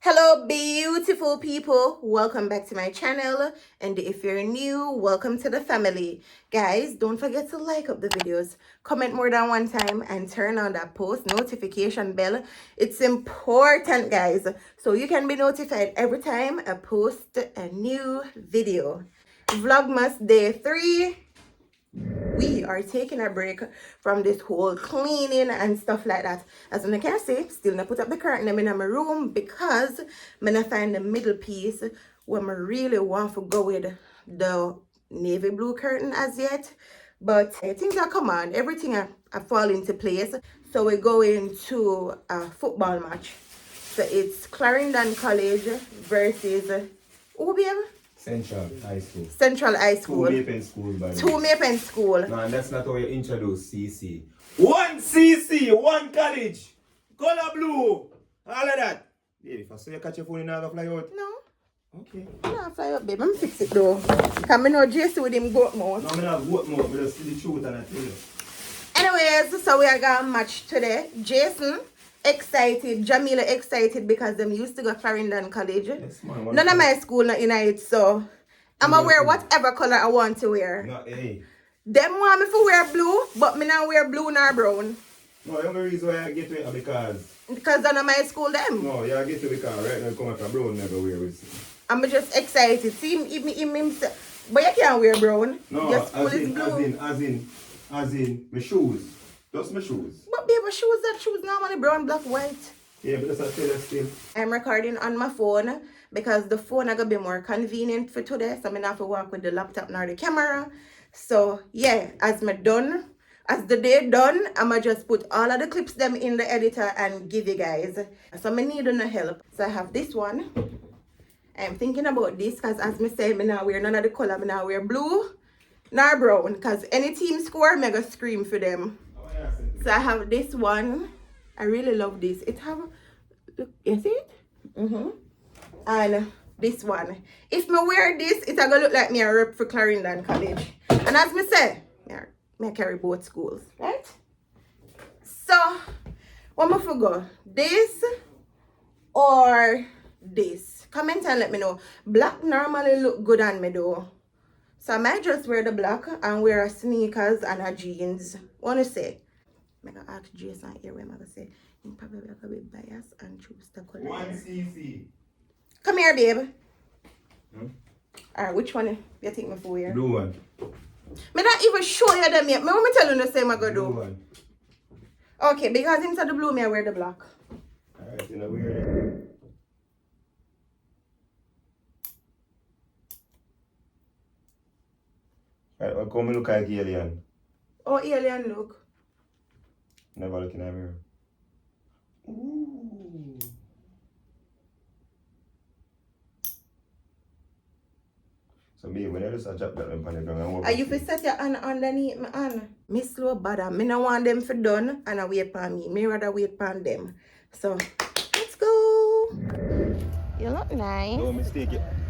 Hello beautiful people, welcome back to my channel, and if you're new, welcome to the family. Guys, don't forget to like up the videos, comment more than one time, and turn on that post notification bell. It's important, guys, so you can be notified every time I post a new video. Vlogmas day 3. We are taking a break from this whole cleaning and stuff like that. As you can see, still not put up the curtain in my room because I'm not find the middle piece where I really want to go with the navy blue curtain as yet. But things are come on, everything are fall into place. So we're going to a football match. So it's Clarendon College versus Central High School. Central High School. Two Mapen School, by the way. Two Mapen School. No, and that's not how you introduce CC. One CC, one college. Color blue. All of that. Baby, if I say you catch your phone, you're not going to fly out? No. Okay. I'm not fly up, babe. I'm fix it though. Because I know Jason with him goat mouth. No, I'm not goat mouth, but just see the truth and I tell you. Anyways, so we are going to match today. Jason excited, Jamila excited because them used to go Clarendon College. Yes, man, none of my school not in it, so I'm gonna wear whatever color I want to wear. No, hey. Them want me to wear blue, but me not wear blue nor brown. No, the only reason why I get to it is because none of my school them. No, yeah, I get to it because right now come out from brown never wear with. I'm just excited. See him, but you can't wear brown. No, your school is blue. as in my shoes. Just my shoes. But baby, shoes normally brown, black, white. Yeah, but that's a tailor still. I'm recording on my phone because the phone is going to be more convenient for today. So I'm going to have to walk with the laptop nor the camera. So yeah, as the day done, I'm going to just put all of the clips them in the editor and give you guys. So I need no help. So I have this one. I'm thinking about this because as I say, I now wear none of the color. I now wear blue nor brown because any team score, I'm going to scream for them. So I have this one. I really love this. It have, look, you see it? And this one. If me wear this, it's gonna look like me a rep for Clarendon College. And as me say, me carry both schools, right? So, what am I go? This or this? Comment and let me know. Black normally look good on me though. So I might just wear the black and wear a sneakers and a jeans. Wanna say? I'm going to ask Jason here where I'm going to say he probably going to be biased and choose the color. 1cc. Come here, babe. Alright, which one do you think me for wear? Blue one. Me not even show you them yet. Me want me tell you the same I go do. Blue one. Okay, because inside the blue, me I wear the black. Alright, you know wear it. Alright, well, come look like alien. Oh, alien look. Never look in a mirror. Ooh. So me, when I just drop that on the ground and walk. Are you for set your hand underneath my hand? Me slow bother. Me no want them for done and I wait for me. Me rather wait for them. So, let's go. You look nice.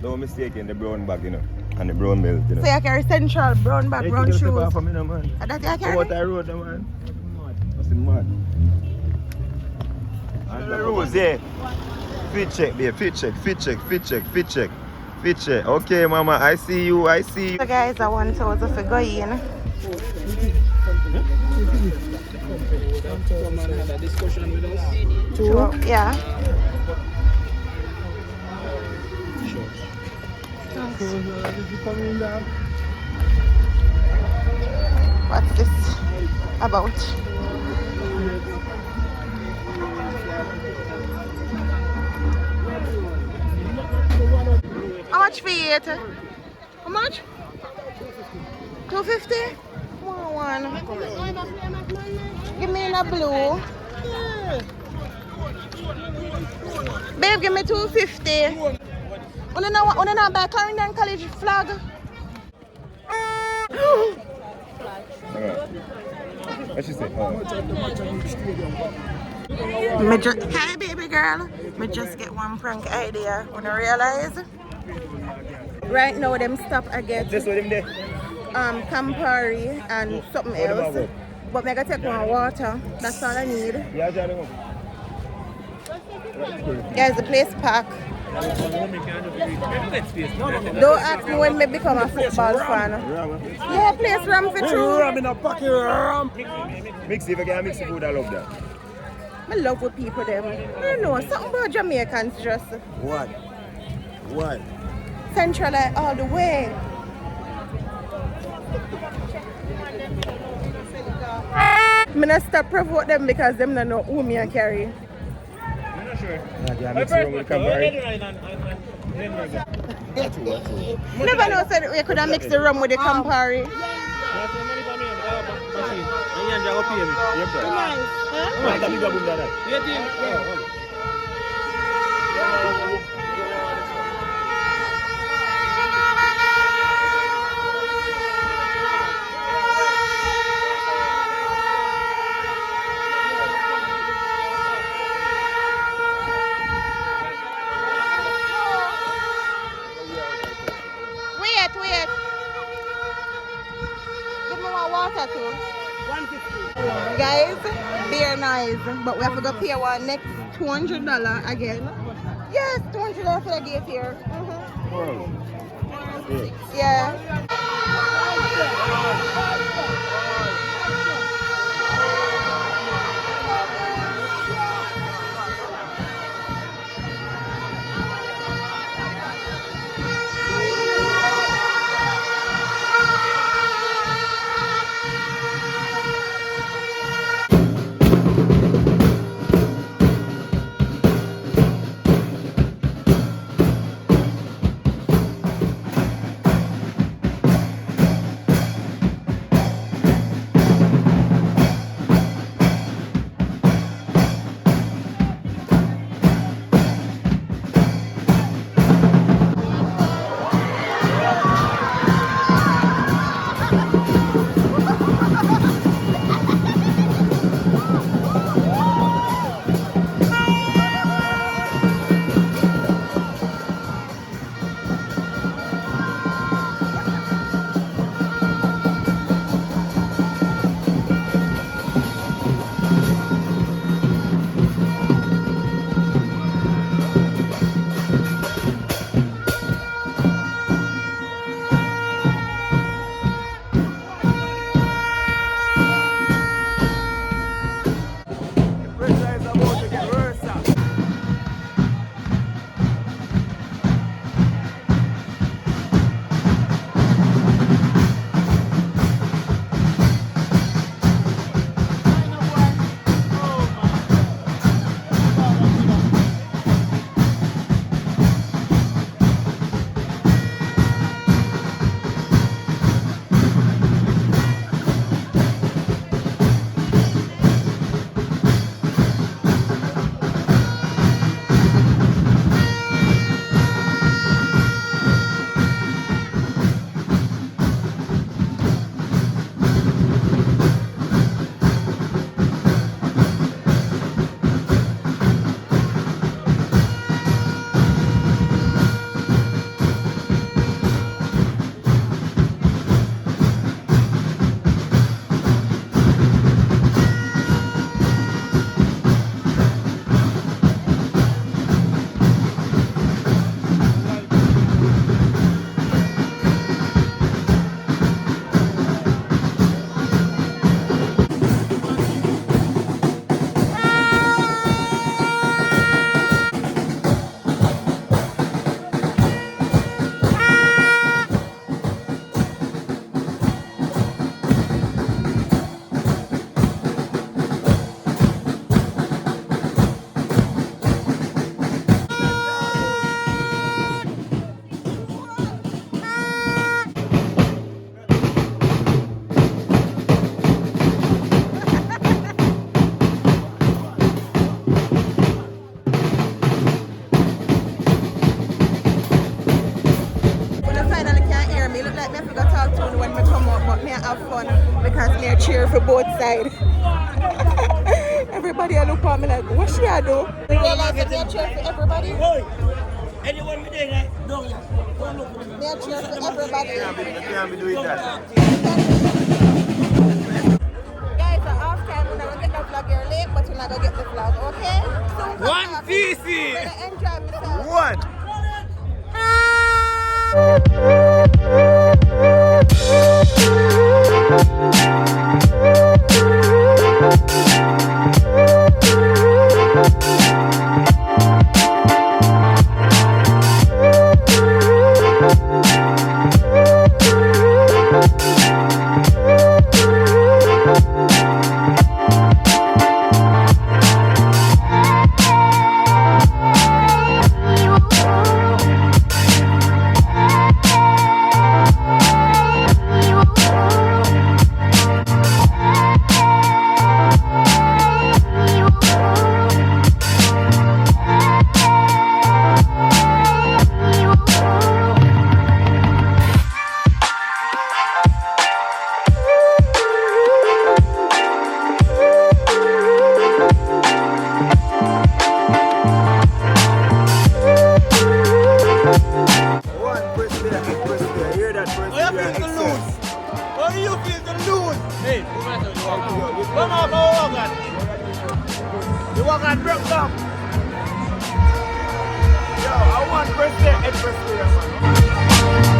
Don't mistake in the brown bag, you know. And the brown belt, you know. So you carry central brown bag, brown shoes. For me, no, man. That you carry? What I rode, man. That's mad. And the rules, yeah. Fit check, there. Fit check. Okay, mama, I see you. So guys, I want to also go in. Someone had a discussion with us. Sure. Yeah. What's this about? How much for it? How much? 250? One. Give me in a blue. Babe, give me 250. Wanna know buy Clarendon College flag? What she say? Hi baby girl. Me just get one prank idea. Wanna realize? Right now them stop again. Just with him there. Campari and something else. But me gonna take one water. That's all I need. Yeah, Johnny. Guys, the place packed. Don't ask me when me become a football fan. Yeah, place ram for true. Ram in a pocket ram. Mix if I can mix the food, I love that. I love what people them. I know something about Jamaicans just What? What? centralized all the way. I'm not stop provoke them because them don't know who me and carry. I'm not sure. Yeah, mix it with Campari. Never know said we could have mixed the rum with the Campari. Wait. Give me one water too. 150. Guys, beer nice, but we have to go pay our next $200 again. Yes, $200 for the gate here. Yeah. Cheer for both sides. Everybody I look at me like, what should I do? You realize that they cheer for everybody? Anyone with that, don't look. They cheer for everybody. Can't be doing that. Guys, off time, we're not going to get that vlog here late, but I'm not gonna get the vlog, okay? Soon come One back. CC. Better enjoy myself. One. How do you feel to lose? Hey, come on, go walk on. You walk on, break down. Yo, I want press there and press there, man.